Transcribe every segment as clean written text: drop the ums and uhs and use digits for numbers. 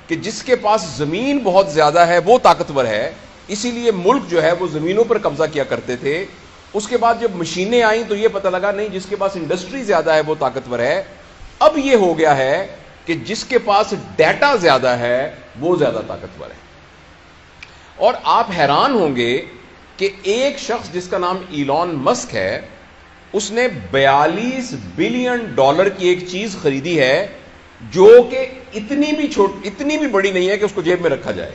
کہ جس کے پاس زمین بہت زیادہ ہے وہ طاقتور ہے، اسی لیے ملک جو ہے وہ زمینوں پر قبضہ کیا کرتے تھے. اس کے بعد جب مشینیں آئیں تو یہ پتہ لگا نہیں، جس کے پاس انڈسٹری زیادہ ہے وہ طاقتور ہے. اب یہ ہو گیا ہے کہ جس کے پاس ڈیٹا زیادہ ہے وہ زیادہ طاقتور ہے. اور آپ حیران ہوں گے کہ ایک شخص جس کا نام ایلون مسک ہے، اس نے $42 بلین کی ایک چیز خریدی ہے جو کہ اتنی بھی بڑی نہیں ہے کہ اس کو جیب میں رکھا جائے،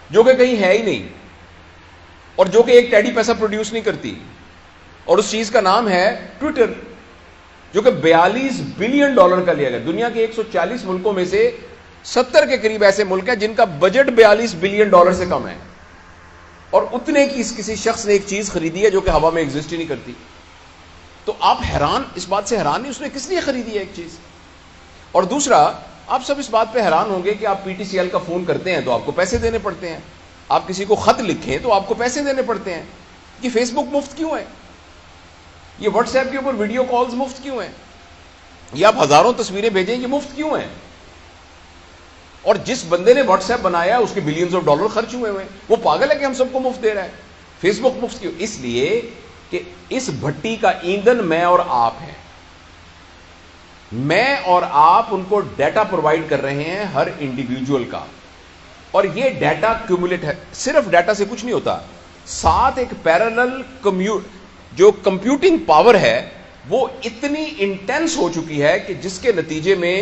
جو کہ کہیں ہے ہی نہیں، اور جو کہ ایک ٹیڈی پیسہ پروڈیوس نہیں کرتی. اور اس چیز کا نام ہے ٹویٹر، جو کہ $42 بلین کا لیا گیا. دنیا کے 140 ملکوں میں سے 70 کے قریب ایسے ملک ہیں جن کا بجٹ $42 بلین سے کم ہے، اور اتنے کی کسی شخص نے ایک چیز خریدی ہے جو کہ ہوا میں ایگزسٹ ہی نہیں کرتی. تو آپ حیران، اس بات سے حیران نہیں اس نے کس لیے خریدی ہے ایک چیز. اور دوسرا، آپ سب اس بات پہ حیران ہوں گے کہ آپ پی ٹی سی ایل کا فون کرتے ہیں تو آپ کو پیسے دینے پڑتے ہیں، آپ کسی کو خط لکھیں تو آپ کو پیسے دینے پڑتے ہیں. یہ فیس بک مفت کیوں ہے؟ یہ واٹس ایپ کے اوپر ویڈیو کالز مفت کیوں ہیں؟ یہ آپ ہزاروں تصویریں بھیجیں، یہ مفت کیوں ہیں؟ اور جس بندے نے واٹس ایپ بنایا اس کے بلینز آف ڈالر خرچ ہوئے ہیں، وہ پاگل ہے کہ ہم سب کو مفت دے رہا ہے. فیس بک مفت کیوں؟ اس لیے کہ اس بھٹی کا ایندھن میں اور آپ ہیں. میں اور آپ ان کو ڈیٹا پرووائڈ کر رہے ہیں ہر انڈیویجول کا، اور یہ ڈیٹا کیومولیٹ ہے. صرف ڈیٹا سے کچھ نہیں ہوتا، ساتھ ایک پیرالل جو کمپیوٹنگ پاور ہے وہ اتنی انٹینس ہو چکی ہے کہ جس کے نتیجے میں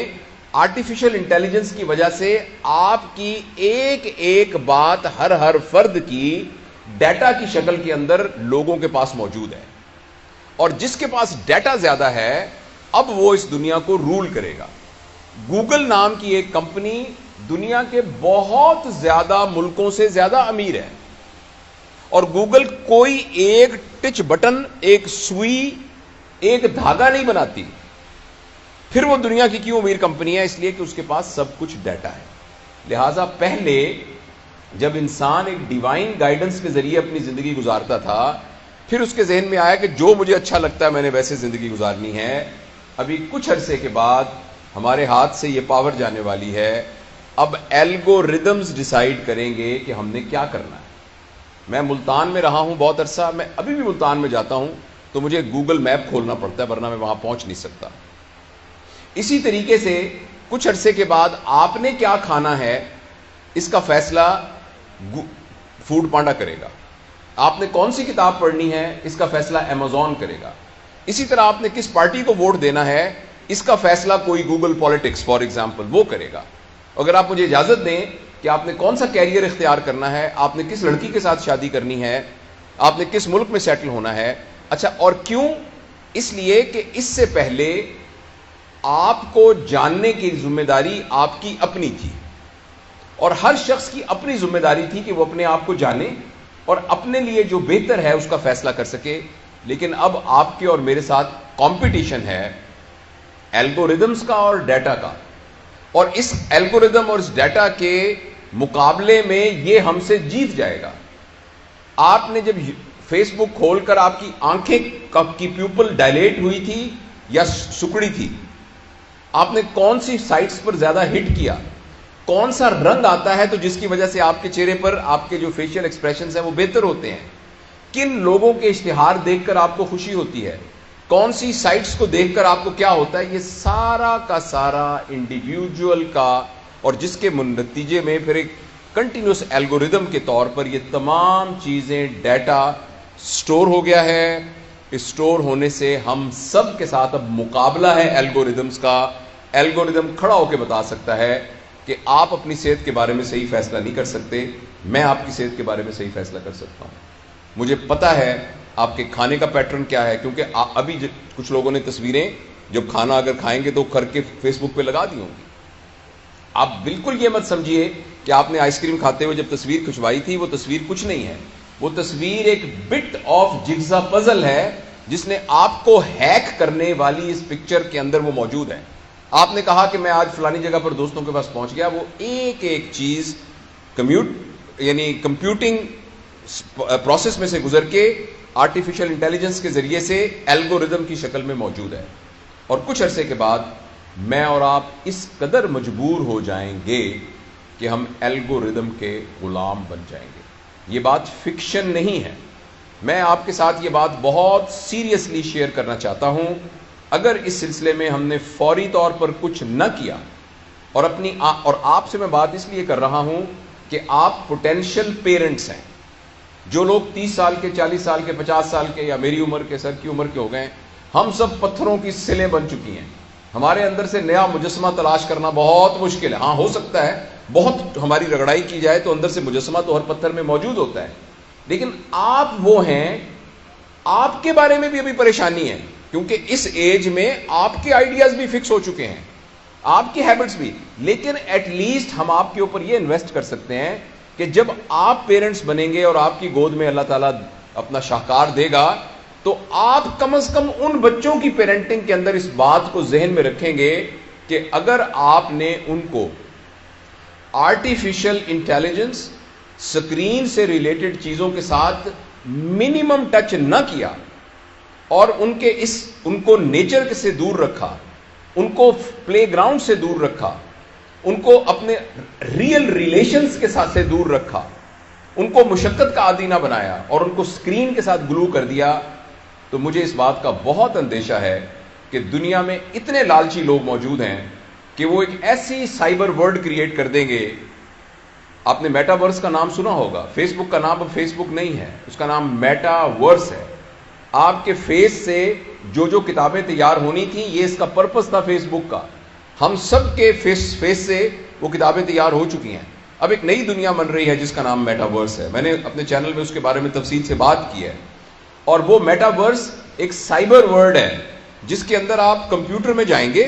آرٹیفیشل انٹیلیجنس کی وجہ سے آپ کی ایک ایک بات ہر فرد کی ڈیٹا کی شکل کے اندر لوگوں کے پاس موجود ہے. اور جس کے پاس ڈیٹا زیادہ ہے اب وہ اس دنیا کو رول کرے گا. گوگل نام کی ایک کمپنی دنیا کے بہت زیادہ ملکوں سے زیادہ امیر ہے، اور گوگل کوئی ایک ٹچ بٹن، ایک سوئی، ایک دھاگا نہیں بناتی. پھر وہ دنیا کی کیوں امیر کمپنی ہے؟ اس لیے کہ اس کے پاس سب کچھ ڈیٹا ہے. لہذا پہلے جب انسان ایک ڈیوائن گائیڈنس کے ذریعے اپنی زندگی گزارتا تھا، پھر اس کے ذہن میں آیا کہ جو مجھے اچھا لگتا ہے میں نے ویسے زندگی گزارنی ہے. ابھی کچھ عرصے کے بعد ہمارے ہاتھ سے یہ پاور جانے والی ہے. اب الگوریدمز ڈیسائیڈ کریں گے کہ ہم نے کیا کرنا ہے. میں ملتان میں رہا ہوں بہت عرصہ، میں ابھی بھی ملتان میں جاتا ہوں تو مجھے گوگل میپ کھولنا پڑتا ہے، ورنہ میں وہاں پہنچ نہیں سکتا. اسی طریقے سے کچھ عرصے کے بعد آپ نے کیا کھانا ہے اس کا فیصلہ فوڈ پانڈا کرے گا. آپ نے کون سی کتاب پڑھنی ہے اس کا فیصلہ امیزون کرے گا. اسی طرح آپ نے کس پارٹی کو ووٹ دینا ہے اس کا فیصلہ کوئی گوگل پالیٹکس فار ایگزامپل وہ کرے گا. اگر آپ مجھے اجازت دیں کہ آپ نے کون سا کیریئر اختیار کرنا ہے، آپ نے کس لڑکی کے ساتھ شادی کرنی ہے، آپ نے کس ملک میں سیٹل ہونا ہے. اچھا، اور کیوں؟ اس لیے کہ اس سے پہلے آپ کو جاننے کی ذمہ داری آپ کی اپنی تھی، اور ہر شخص کی اپنی ذمہ داری تھی کہ وہ اپنے آپ کو جانے اور اپنے لیے جو بہتر ہے اس کا فیصلہ کر سکے. لیکن اب آپ کے اور میرے ساتھ کمپٹیشن ہے الگوریدمز کا اور ڈیٹا کا، اور اس الگوریدم اور اس ڈیٹا کے مقابلے میں یہ ہم سے جیت جائے گا. آپ نے جب فیس بک کھول کر آپ کی آنکھیں کی پیوپل ڈائلیٹ ہوئی تھی یا سکڑی تھی، آپ نے کون سی سائٹس پر زیادہ ہٹ کیا، کون سا رنگ آتا ہے تو جس کی وجہ سے آپ کے چہرے پر آپ کے جو فیشل ایکسپریشنز ہیں وہ بہتر ہوتے ہیں، کن لوگوں کے اشتہار دیکھ کر آپ کو خوشی ہوتی ہے، کون سی سائٹس کو دیکھ کر آپ کو کیا ہوتا ہے، یہ سارا کا سارا انڈیویجول کا، اور جس کے نتیجے میں پھر ایک کنٹینیوس الگوریدم کے طور پر یہ تمام چیزیں ڈیٹا سٹور ہو گیا ہے. اس سٹور ہونے سے ہم سب کے ساتھ اب مقابلہ ہے الگوریدمز کا. الگوریدم کھڑا ہو کے بتا سکتا ہے کہ آپ اپنی صحت کے بارے میں صحیح فیصلہ نہیں کر سکتے، میں آپ کی صحت کے بارے میں صحیح فیصلہ کر سکتا ہوں. مجھے پتا ہے آپ کے کھانے کا پیٹرن کیا ہے، کیونکہ ابھی کچھ لوگوں نے تصویریں جب کھانا اگر کھائیں گے تو کر کے فیس بک پہ لگا دی ہوں گی. آپ بالکل یہ مت سمجھیے کہ آپ نے آئس کریم کھاتے ہوئے جب تصویر کھنچوائی تھی وہ تصویر کچھ نہیں ہے، وہ تصویر ایک بٹ آف جگزا پزل ہے جس نے آپ کو ہیک کرنے والی اس پکچر کے اندر وہ موجود ہے. آپ نے کہا کہ میں آج فلانی جگہ پر دوستوں کے پاس پہنچ گیا، وہ ایک ایک چیز کمپیوٹنگ پروسیس میں سے گزر کے آرٹیفیشل انٹیلیجنس کے ذریعے سے الگوریدم کی شکل میں موجود ہے. اور کچھ عرصے کے بعد میں اور آپ اس قدر مجبور ہو جائیں گے کہ ہم الگوریدم کے غلام بن جائیں گے. یہ بات فکشن نہیں ہے. میں آپ کے ساتھ یہ بات بہت سیریسلی شیئر کرنا چاہتا ہوں. اگر اس سلسلے میں ہم نے فوری طور پر کچھ نہ کیا اور آپ سے میں بات اس لیے کر رہا ہوں کہ آپ پوٹینشیل پیرنٹس ہیں. جو لوگ 30 سال کے، 40 سال کے، 50 سال کے یا میری عمر کے، سر کی عمر کے ہو گئے، ہم سب پتھروں کی سلیں بن چکی ہیں. ہمارے اندر سے نیا مجسمہ تلاش کرنا بہت مشکل ہے. ہاں ہو سکتا ہے بہت ہماری رگڑائی کی جائے تو اندر سے مجسمہ تو ہر پتھر میں موجود ہوتا ہے. لیکن آپ وہ ہیں، آپ کے بارے میں بھی ابھی پریشانی ہے، کیونکہ اس ایج میں آپ کے آئیڈیاز بھی فکس ہو چکے ہیں، آپ کی ہیبٹس بھی. لیکن ایٹ لیسٹ ہم آپ کے اوپر یہ انویسٹ کر سکتے ہیں کہ جب آپ پیرنٹس بنیں گے اور آپ کی گود میں اللہ تعالیٰ اپنا شاہکار دے گا تو آپ کم از کم ان بچوں کی پیرنٹنگ کے اندر اس بات کو ذہن میں رکھیں گے کہ اگر آپ نے ان کو آرٹیفیشل انٹیلیجنس، سکرین سے ریلیٹڈ چیزوں کے ساتھ منیمم ٹچ نہ کیا اور ان کو نیچر سے دور رکھا، ان کو پلے گراؤنڈ سے دور رکھا، ان کو اپنے ریئل ریلیشنز کے ساتھ سے دور رکھا، ان کو مشقت کا عادی نہ بنایا اور ان کو سکرین کے ساتھ گلو کر دیا، تو مجھے اس بات کا بہت اندیشہ ہے کہ دنیا میں اتنے لالچی لوگ موجود ہیں کہ وہ ایک ایسی سائبر ورلڈ کریٹ کر دیں گے. آپ نے میٹا ورس کا نام سنا ہوگا. فیس بک کا نام اب فیس بک نہیں ہے، اس کا نام میٹا ورس ہے. آپ کے فیس سے جو کتابیں تیار ہونی تھیں، یہ اس کا پرپس تھا فیس بک کا. ہم سب کے فیس سے وہ کتابیں تیار ہو چکی ہیں. اب ایک نئی دنیا بن رہی ہے جس کا نام میٹا ورس ہے. میں نے اپنے چینل میں اس کے بارے میں تفصیل سے بات کی ہے. اور وہ میٹا ورس ایک سائبر ورلڈ ہے جس کے اندر آپ کمپیوٹر میں جائیں گے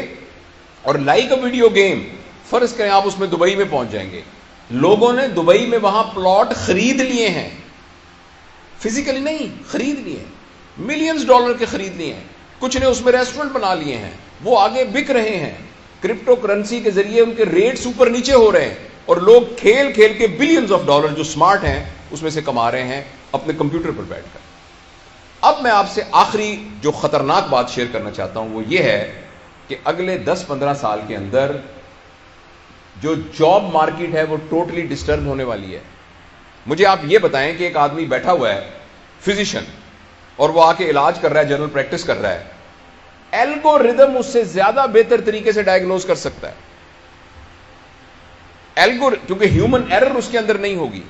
اور لائک اے ویڈیو گیم، فرض کریں آپ اس میں دبئی میں پہنچ جائیں گے. لوگوں نے دبئی میں وہاں پلاٹ خرید لیے ہیں، فزیکلی نہیں، خرید لیے ہیں، ملینز ڈالر کے خرید لیے ہیں. کچھ نے اس میں ریسٹورنٹ بنا لیے ہیں، وہ آگے بک رہے ہیں. کرپٹو کرنسی کے ذریعے ان کے ریٹس اوپر نیچے ہو رہے ہیں اور لوگ کھیل کھیل کے بلینز آف ڈالر جو سمارٹ ہیں اس میں سے کما رہے ہیں اپنے کمپیوٹر پر بیٹھ کر. اب میں آپ سے آخری جو خطرناک بات شیئر کرنا چاہتا ہوں وہ یہ ہے کہ اگلے 10-15 سال کے اندر جو جاب مارکیٹ ہے وہ ٹوٹلی ڈسٹرب ہونے والی ہے. مجھے آپ یہ بتائیں کہ ایک آدمی بیٹھا ہوا ہے فزیشین اور وہ آ کے علاج کر رہا ہے، جنرل پریکٹس کر رہا ہے، الگوریدم اس سے زیادہ بہتر طریقے سے ڈائگنوز کر سکتا ہے. کیونکہ ہیومن ایرر اس کے اندر نہیں ہوگی.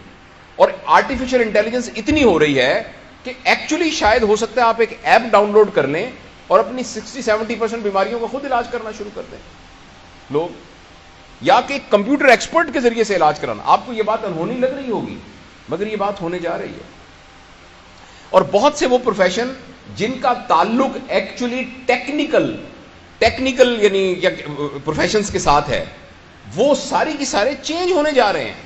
اور آرٹیفیشل انٹیلیجنس اتنی ہو رہی ہے کہ ایکچولی شاید ہو سکتا ہے آپ ایک ایپ ڈاؤن لوڈ کر لیں اور اپنی 60-70% بیماریوں کا خود علاج کرنا شروع کر دیں لوگ، یا کہ کمپیوٹر ایکسپرٹ کے ذریعے سے علاج کرانا. آپ کو یہ بات انہونی لگ رہی ہوگی مگر یہ بات ہونے جا رہی ہے. اور بہت سے وہ پروفیشن جن کا تعلق ایکچولی ٹیکنیکل یعنی یا پروفیشنز کے ساتھ ہے، وہ ساری کی سارے چینج ہونے جا رہے ہیں.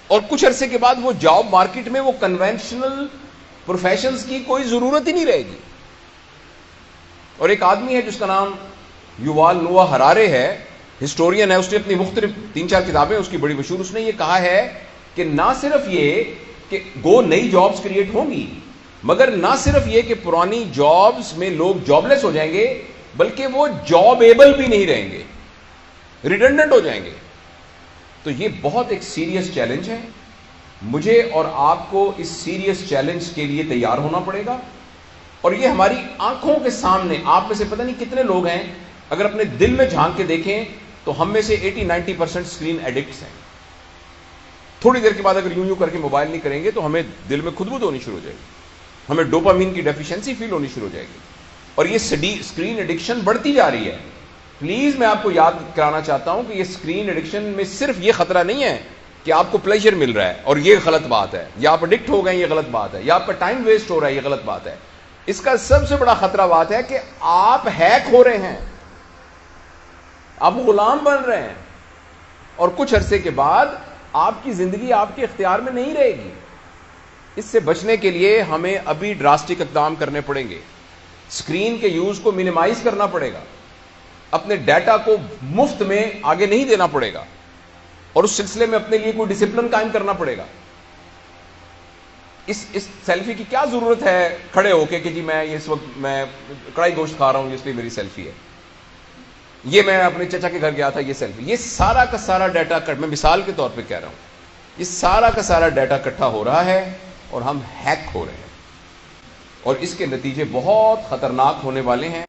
اور کچھ عرصے کے بعد وہ جاب مارکیٹ میں وہ کنونشنل پروفیشنز کی کوئی ضرورت ہی نہیں رہے گی. اور ایک آدمی ہے جس کا نام یووال نوآ ہرارے ہے، ہسٹورین ہے، اس نے اپنی مختلف 3-4 کتابیں اس کی بڑی مشہور، اس نے یہ کہا ہے کہ نہ صرف یہ کہ نئی جابز کریٹ ہوں گی، مگر نہ صرف یہ کہ پرانی جابز میں لوگ جاب لیس ہو جائیں گے بلکہ وہ جاب ایبل بھی نہیں رہیں گے، ریڈنڈنٹ ہو جائیں گے. تو یہ بہت ایک سیریس چیلنج ہے. مجھے اور آپ کو اس سیریس چیلنج کے لیے تیار ہونا پڑے گا. اور یہ ہماری آنکھوں کے سامنے، آپ میں سے پتہ نہیں کتنے لوگ ہیں اگر اپنے دل میں جھانک کے دیکھیں تو ہم میں سے 80-90% اسکرین ایڈکٹس ہیں. تھوڑی دیر کے بعد اگر یوں کر کے موبائل نہیں کریں گے تو ہمیں دل میں خدبود ہونی شروع ہو جائے گی، ہمیں ڈوپامین کی ڈیفیشنسی فیل ہونی شروع ہو جائے گی. اور یہ اسکرین ایڈکشن بڑھتی جا رہی ہے. پلیز میں آپ کو یاد کرانا چاہتا ہوں کہ یہ اسکرین ایڈکشن میں صرف یہ خطرہ نہیں ہے کہ آپ کو پلیجر مل رہا ہے اور یہ غلط بات ہے، یا آپ ایڈکٹ ہو گئے یہ غلط بات ہے، یا آپ کا ٹائم ویسٹ ہو رہا ہے یہ غلط بات ہے. اس کا سب سے بڑا خطرہ بات ہے کہ آپ ہیک ہو رہے ہیں، آپ غلام بن رہے ہیں اور کچھ عرصے کے بعد آپ کی زندگی آپ کے اختیار میں نہیں رہے گی. اس سے بچنے کے لیے ہمیں ابھی ڈراسٹک اقدام کرنے پڑیں گے. اسکرین کے یوز کو منیمائز کرنا پڑے گا، اپنے ڈیٹا کو مفت میں آگے نہیں دینا پڑے گا اور اس سلسلے میں اپنے لیے کوئی ڈسپلن قائم کرنا پڑے گا. اس سیلفی کی کیا ضرورت ہے کھڑے ہو کے کہ جی میں اس وقت میں کڑائی گوشت کھا رہا ہوں اس لیے میری سیلفی ہے. یہ میں اپنے چچا کے گھر گیا تھا، یہ سیلفی، یہ سارا کا سارا ڈیٹا میں مثال کے طور پہ کہہ رہا ہوں، یہ سارا کا سارا ڈیٹا اکٹھا ہو رہا ہے اور ہم ہیک ہو رہے ہیں، اور اس کے نتیجے بہت خطرناک ہونے والے ہیں۔